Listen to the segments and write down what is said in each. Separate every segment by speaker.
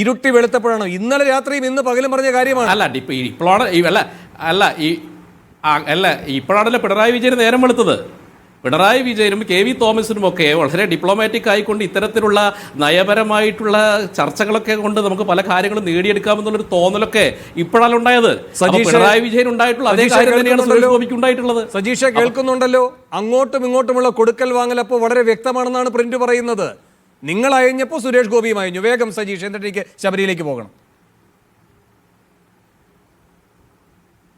Speaker 1: ഇരുട്ടി വെളുത്തപ്പോഴാണോ? ഇന്നലെ രാത്രിയും ഇന്ന് പകലും പറഞ്ഞ കാര്യമാണ്.
Speaker 2: ഇപ്പോഴാണല്ലോ പിണറായി വിജയൻ നേരം വെളുത്തത്. പിണറായി വിജയനും കെ വി തോമസിനുമൊക്കെ വളരെ ഡിപ്ലോമാറ്റിക് ആയിക്കൊണ്ട് ഇത്തരത്തിലുള്ള നയപരമായിട്ടുള്ള ചർച്ചകളൊക്കെ കൊണ്ട് നമുക്ക് പല കാര്യങ്ങളും നേടിയെടുക്കാമെന്നുള്ളൊരു തോന്നലൊക്കെ ഇപ്പോഴാണ് ഉണ്ടായത്. പിണറായി വിജയൻ ഉണ്ടായിട്ടുള്ള അതേ കാര്യം തന്നെയാണ് സുരേഷ് ഗോപിക്ക് ഉണ്ടായിട്ടുള്ളത്.
Speaker 1: സജീഷ കേൾക്കുന്നുണ്ടല്ലോ. അങ്ങോട്ടും ഇങ്ങോട്ടുമുള്ള കൊടുക്കൽ വാങ്ങൽ അപ്പോൾ വളരെ വ്യക്തമാണെന്നാണ് പ്രിന്റ് പറയുന്നത്. നിങ്ങൾ അയഞ്ഞപ്പോൾ സുരേഷ് ഗോപിയും അയഞ്ഞു. വേഗം സജീഷ്, എന്നിട്ട് എനിക്ക് ശബരിയിലേക്ക് പോകണം.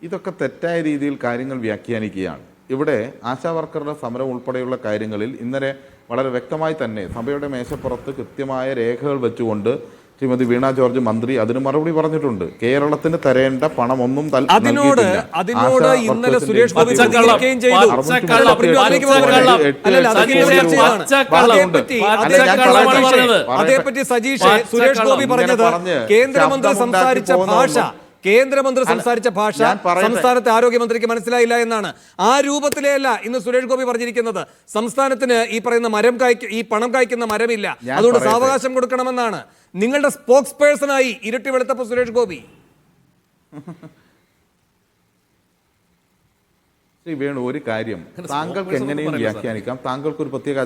Speaker 3: ഇതൊക്കെ തെറ്റായ രീതിയിൽ കാര്യങ്ങൾ വ്യാഖ്യാനിക്കുകയാണ്. ഇവിടെ ആശാവർക്കറുടെ സമരം ഉൾപ്പെടെയുള്ള കാര്യങ്ങളിൽ ഇന്നലെ വളരെ വ്യക്തമായി തന്നെ സഭയുടെ മേശപ്പുറത്ത് കൃത്യമായ രേഖകൾ വെച്ചുകൊണ്ട് ശ്രീമതി വീണ ജോർജ് മന്ത്രി അതിന് മറുപടി പറഞ്ഞിട്ടുണ്ട്. കേരളത്തിന് തരേണ്ട പണമൊന്നും
Speaker 1: ഇന്നലെ സുരേഷ് ഗോപി അതേപറ്റി സജീഷ് സുരേഷ് ഗോപി പറഞ്ഞത് കേന്ദ്രമന്ത്രി സംസാരിച്ച ഭാഷ സംസ്ഥാനത്തെ ആരോഗ്യമന്ത്രിക്ക് മനസ്സിലായില്ല എന്നാണ്. ആ രൂപത്തിലെയല്ല ഇന്ന് സുരേഷ് ഗോപി പറഞ്ഞിരിക്കുന്നത്. സംസ്ഥാനത്തിന് ഈ പറയുന്ന ഈ പണം കായ്ക്കുന്ന മരമില്ല, അതുകൊണ്ട് സാവകാശം കൊടുക്കണമെന്നാണ്. നിങ്ങളുടെ സ്പോക്സ് പേഴ്സണായി ഇരുട്ടി വെളുത്തപ്പോൾ സുരേഷ് ഗോപി.
Speaker 3: വേണു, ഒരു കാര്യം താങ്കൾക്ക് എങ്ങനെയും വ്യാഖ്യാനിക്കാം. താങ്കൾക്ക് ഒരു പ്രത്യേക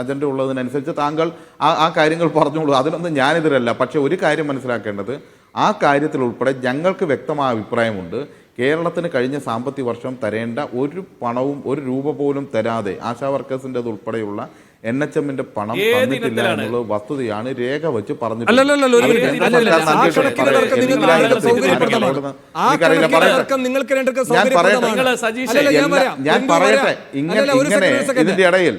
Speaker 3: അജണ്ട ഉള്ളതിനനുസരിച്ച് താങ്കൾ ആ കാര്യങ്ങൾ പറഞ്ഞോളൂ. അതിനൊന്നും ഞാനെതിരല്ല. പക്ഷെ ഒരു കാര്യം മനസ്സിലാക്കേണ്ടത്, ആ കാര്യത്തിൽ ഉൾപ്പെടെ ഞങ്ങൾക്ക് വ്യക്തമായ അഭിപ്രായമുണ്ട്. കേരളത്തിന് കഴിഞ്ഞ സാമ്പത്തിക വർഷം തരേണ്ട ഒരു പണവും ഒരു രൂപ പോലും തരാതെ ആശാ ഉൾപ്പെടെയുള്ള NHMന്റെ പണം തന്നിട്ടില്ല എന്നുള്ള വസ്തുതയാണ് രേഖ വെച്ച് പറഞ്ഞിട്ടുള്ളത്. ഞാൻ പറയട്ടെ, ഇതിന്റെ ഇടയിൽ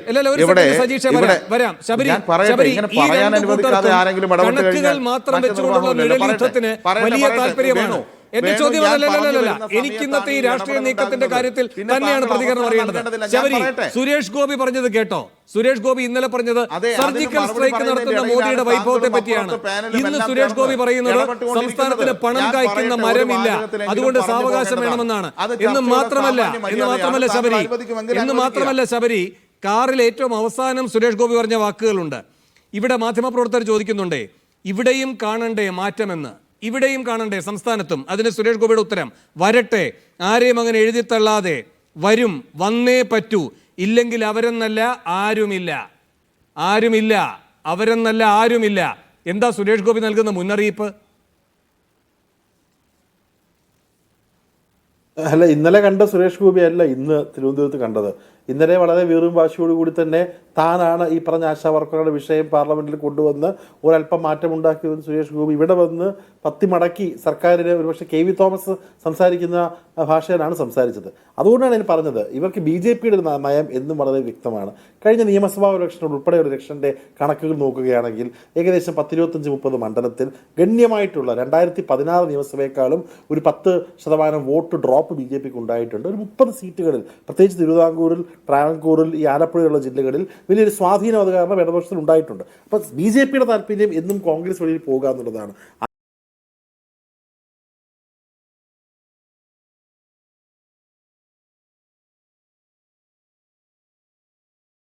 Speaker 3: ഞാൻ പറയട്ടെ, ഇങ്ങനെ പറയാൻ അനുവദിക്കാതെ ആരെങ്കിലും ഇടപെട്ട് കഴിഞ്ഞാൽ
Speaker 1: എന്റെ ചോദ്യം എനിക്ക് ഇന്നത്തെ ഈ രാഷ്ട്രീയ നീക്കത്തിന്റെ കാര്യത്തിൽ തന്നെയാണ് പ്രതികരണം അറിയേണ്ടത്. ശബരി, സുരേഷ് ഗോപി പറഞ്ഞത് കേട്ടോ? സുരേഷ് ഗോപി ഇന്നലെ പറഞ്ഞത് സർജിക്കൽ സ്ട്രൈക്ക് നടത്തുന്ന മോദിയുടെ വൈഭവത്തെ പറ്റിയാണ്. ഇന്ന് സുരേഷ് ഗോപി പറയുന്നത് സംസ്ഥാനത്തിന് പണം കായ്ക്കുന്ന മരമില്ല, അതുകൊണ്ട് സാവകാശം വേണമെന്നാണ്. എന്ന് മാത്രമല്ല ശബരി, കാറിൽ ഏറ്റവും അവസാനം സുരേഷ് ഗോപി പറഞ്ഞ വാക്കുകളുണ്ട്. ഇവിടെ മാധ്യമപ്രവർത്തകർ ചോദിക്കുന്നുണ്ടേ, ഇവിടെയും കാണണ്ടേ മാറ്റമെന്ന്, ഇവിടെയും കാണണ്ടേ സംസ്ഥാനത്തും? അതിന് സുരേഷ് ഗോപിയുടെ ഉത്തരം, വരട്ടെ, ആരെയും അങ്ങനെ എഴുതിത്തള്ളാതെ വരും, വന്നേ പറ്റൂ, ഇല്ലെങ്കിൽ അവരെന്നല്ല ആരുമില്ല. എന്താ സുരേഷ് ഗോപി നൽകുന്ന മുന്നറിയിപ്പ്?
Speaker 4: അല്ല, ഇന്നലെ കണ്ട സുരേഷ് ഗോപി അല്ല ഇന്ന് തിരുവനന്തപുരത്ത് കണ്ടത്. ഇന്നലെ വളരെ വീറും വാശിയോടുകൂടി തന്നെ താനാണ് ഈ പറഞ്ഞ ആശാവർക്കറുടെ വിഷയം പാർലമെന്റിൽ കൊണ്ടുവന്ന് ഒരല്പം മാറ്റമുണ്ടാക്കിയതെന്ന് സുരേഷ് ഗോപി ഇവിടെ വന്ന് പത്തി മടക്കി സർക്കാരിന് ഒരുപക്ഷെ കെ വി തോമസ് സംസാരിക്കുന്ന ഭാഷയിലാണ് സംസാരിച്ചത്. അതുകൊണ്ടാണ് ഞാൻ പറഞ്ഞത്, ഇവർക്ക് BJPയുടെ നയം എന്നും വളരെ വ്യക്തമാണ്. കഴിഞ്ഞ നിയമസഭാ ഇലക്ഷൻ ഉൾപ്പെടെയുള്ള ഇലക്ഷൻ്റെ കണക്കുകൾ നോക്കുകയാണെങ്കിൽ ഏകദേശം 10-25-30 മണ്ഡലത്തിൽ ഗണ്യമായിട്ടുള്ള 2016 നിയമസഭയെക്കാളും ഒരു 10% വോട്ട് ഡ്രോപ്പ് BJPക്ക് ഉണ്ടായിട്ടുണ്ട്. ഒരു 30 സീറ്റുകളിൽ, പ്രത്യേകിച്ച് തിരുവിതാംകൂറിൽ, ട്രാവൻകൂറിൽ, ഈ ആലപ്പുഴയുള്ള ജില്ലകളിൽ വലിയൊരു സ്വാധീനം അത് കാരണം ഇടതുപക്ഷത്തിൽ ഉണ്ടായിട്ടുണ്ട്. അപ്പം BJPയുടെ താല്പര്യം എന്നും കോൺഗ്രസ് വഴിയിൽ പോകുക എന്നുള്ളതാണ്.